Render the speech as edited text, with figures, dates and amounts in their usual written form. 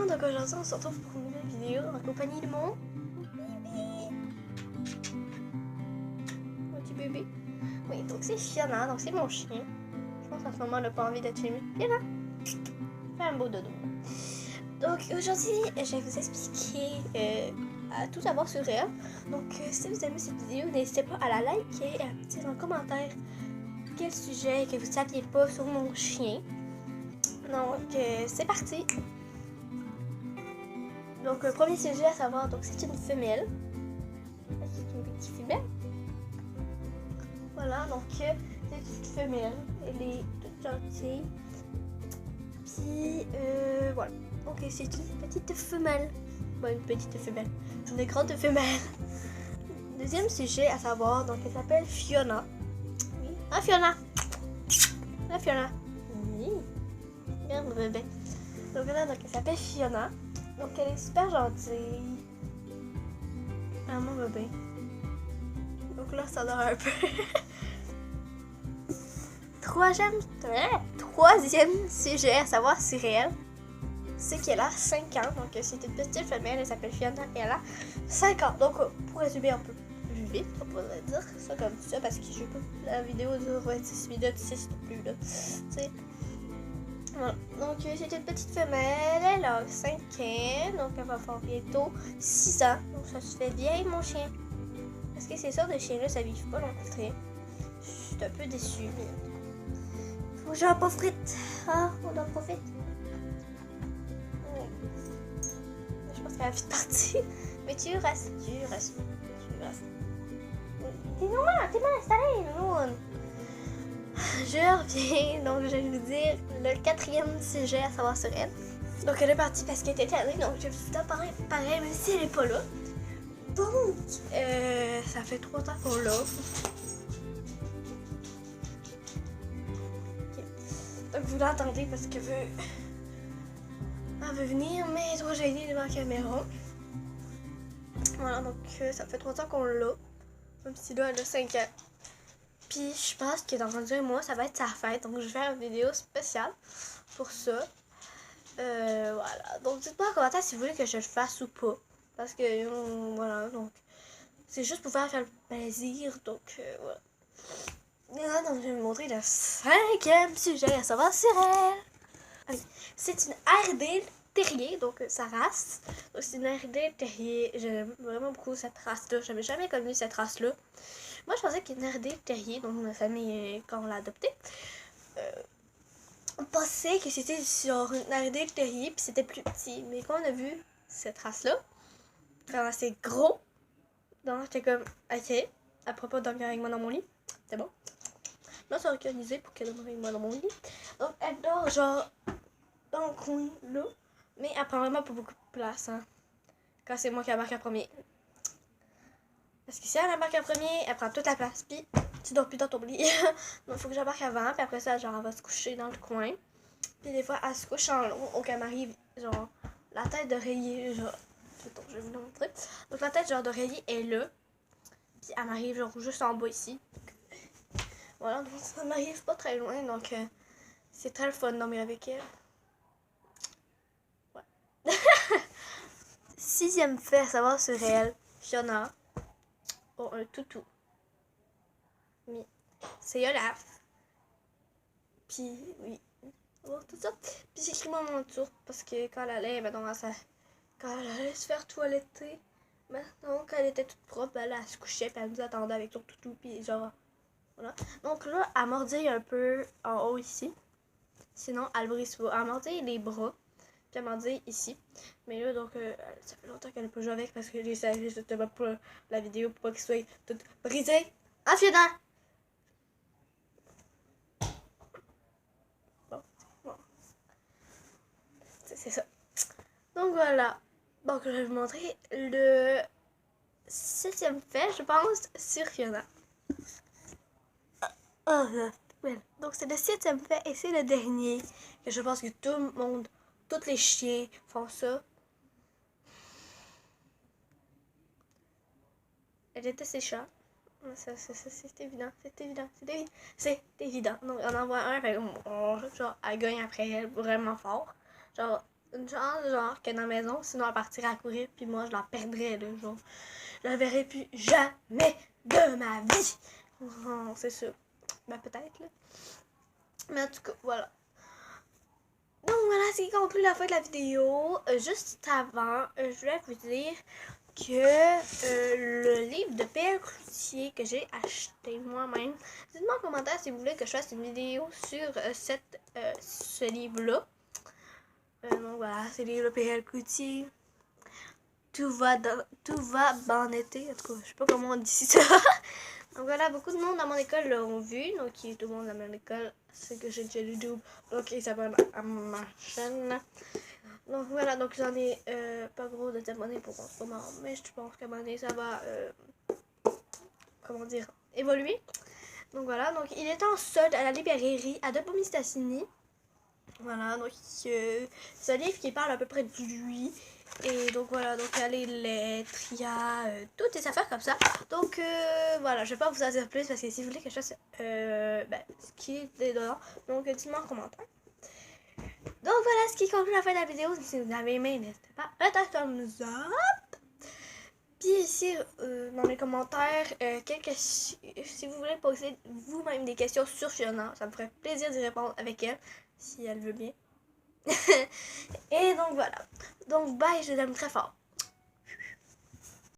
donc aujourd'hui on se retrouve pour une nouvelle vidéo en compagnie de mon bébé. Mon petit bébé. Oui, donc c'est Fiona, donc c'est mon chien. Je pense qu'en ce moment elle n'a pas envie d'être chez lui. Fiona, fais un beau dodo. Donc aujourd'hui je vais vous expliquer à tout savoir sur elle. Donc si vous aimez cette vidéo, n'hésitez pas à la liker et à me dire en commentaire quel sujet que vous ne saviez pas sur mon chien. Donc c'est parti. Donc premier sujet à savoir, donc c'est une femelle. C'est une petite femelle. Voilà, donc c'est une femelle. Elle est toute gentille. Puis voilà. Donc c'est une petite femelle. Bon, une petite femelle. Une grande femelle. Deuxième sujet à savoir, donc elle s'appelle Fiona. Oui. Ah Fiona. Ah Fiona. Oui. Regarde bébé. Donc là, donc elle s'appelle Fiona. Donc elle est super gentille. Ah mon bébé. Donc là ça dort un peu. Troisième sujet à savoir sur elle, c'est qu'elle a 5 ans. Donc c'est une petite femelle, elle s'appelle Fiona et elle a 5 ans. Donc pour résumer un peu plus vite, on pourrait dire ça comme ça parce que je sais pas, la vidéo dure 26 minutes, 6 non plus là. T'sais. Voilà. Donc c'est une petite femelle, elle a 5 ans, donc elle va faire bientôt 6 ans. Donc ça se fait vieille mon chien. Parce que ces sortes de chiens-là, ça vit pas longtemps. Je suis un peu déçue, mais faut que j'en profite. Ah, on en profite. Je pense qu'elle a vite partir. Mais tu restes. T'es normal, t'es mal installé, non. Je reviens, donc je vais vous dire le quatrième sujet à savoir sur elle. Donc elle est partie parce qu'elle était tannée, donc je vais vous en parler pareil, même si elle est pas là. Donc, ça fait 3 ans qu'on l'a. Okay. Donc vous l'entendez parce qu'elle veut venir, mais elle doit gêner devant la caméra. Voilà, donc ça fait 3 ans qu'on l'a. Même si là elle a 5 ans. Puis je pense que dans un mois, ça va être sa fête. Donc je vais faire une vidéo spéciale pour ça. Voilà. Donc dites-moi en commentaire si vous voulez que je le fasse ou pas. Parce que voilà, donc c'est juste pour faire le plaisir. Donc voilà. Et là, donc je vais vous montrer le 5e sujet à savoir sur elle. Allez, c'est une Airedale Terrier, donc sa race. Donc c'est une Airedale Terrier. J'aime vraiment beaucoup cette race-là. J'avais jamais connu cette race-là. Moi, je pensais qu'une Airedale Terrier, donc ma famille, quand on l'a adoptée, on pensait que c'était sur une Airedale Terrier, puis c'était plus petit. Mais quand on a vu cette race-là, vraiment c'est gros, donc j'étais comme, ok, à propos de dormir avec moi dans mon lit, c'est bon. Là, c'est organisé pour qu'elle dorme avec moi dans mon lit. Donc, elle dort genre dans le coin là, mais elle prend vraiment pas beaucoup de place, hein, quand c'est moi qui embarque en premier. Parce que si elle embarque en premier, elle prend toute la place, puis tu dors plus dans ton lit. Donc il faut que j'embarque avant, puis après ça, genre, elle va se coucher dans le coin. Puis des fois, elle se couche en long, donc elle m'arrive, genre, la tête d'oreiller, genre, attends, je vais vous le montrer. Donc la tête, genre, d'oreiller est là, puis elle m'arrive, genre, juste en bas ici. Voilà, donc ça m'arrive pas très loin, donc c'est très le fun de dormir avec elle. Ouais. 6e fait à savoir sur elle, Fiona. Oh, un toutou. Oui. C'est Olaf. Puis, oui. Oh, tout ça. Puis j'écris mon tour parce que quand elle allait, maintenant, quand elle allait se faire toiletter, maintenant, quand elle était toute propre, elle se couchait, puis elle nous attendait avec son toutou, puis genre, voilà. Donc là, elle mordait un peu en haut ici. Sinon, elle brise pas. Elle mordait les bras, puis elle mordait ici. Mais là, donc, ça fait longtemps qu'elle n'a pas joué avec parce que j'ai servi justement pour la vidéo pour pas qu'elle soit toute brisée. Ah, Fiona! C'est ça. Donc voilà. Donc je vais vous montrer le 7e fait, je pense, sur Fiona. Donc c'est le 7e fait et c'est le dernier. Que je pense que tout le monde, tous les chiens font ça. Elle était ses chats. C'est évident, c'est évident. Donc on en voit un, fait, genre elle gagne après elle vraiment fort. Genre Une chance, genre, qu'elle est dans la maison, sinon elle partirait à courir, puis moi, je la perdrais, là, genre. Je la verrai plus jamais de ma vie. Oh, c'est sûr. Ben, peut-être, là. Mais en tout cas, voilà. Donc voilà, c'est qui conclut la fin de la vidéo. Juste avant, je voulais vous dire que le livre de P.L. Cloutier que j'ai acheté moi-même, dites-moi en commentaire si vous voulez que je fasse une vidéo sur ce livre-là. Donc voilà, c'est le livre de P.L. Cloutier. Tout va en été. En tout cas, je sais pas comment on dit ça. Donc voilà, beaucoup de monde dans mon école l'ont vu. Donc tout le monde dans mon école, c'est que j'ai déjà YouTube. Donc ils s'abonnent à ma chaîne. Donc voilà, donc j'en ai pas gros de abonnés pour en ce moment. Mais je pense qu'à un moment donné, ça va, comment dire, évoluer. Donc voilà, donc il est en solde à la librairie à Depomie-Stassini. Voilà, donc c'est un livre qui parle à peu près de lui. Et donc voilà, donc il y a les lettres, il y a toutes les affaires comme ça. Donc voilà, je vais pas vous en dire plus parce que si vous voulez que je fasse ce qui est dedans, donc dites-moi en commentaire. Donc voilà ce qui conclut la fin de la vidéo. Si vous avez aimé, n'hésitez pas à mettre un thumbs up. Puis ici, dans les commentaires, si vous voulez poser vous-même des questions sur Fiona, ça me ferait plaisir d'y répondre avec elle, si elle veut bien. Et donc voilà. Donc bye, je vous aime très fort.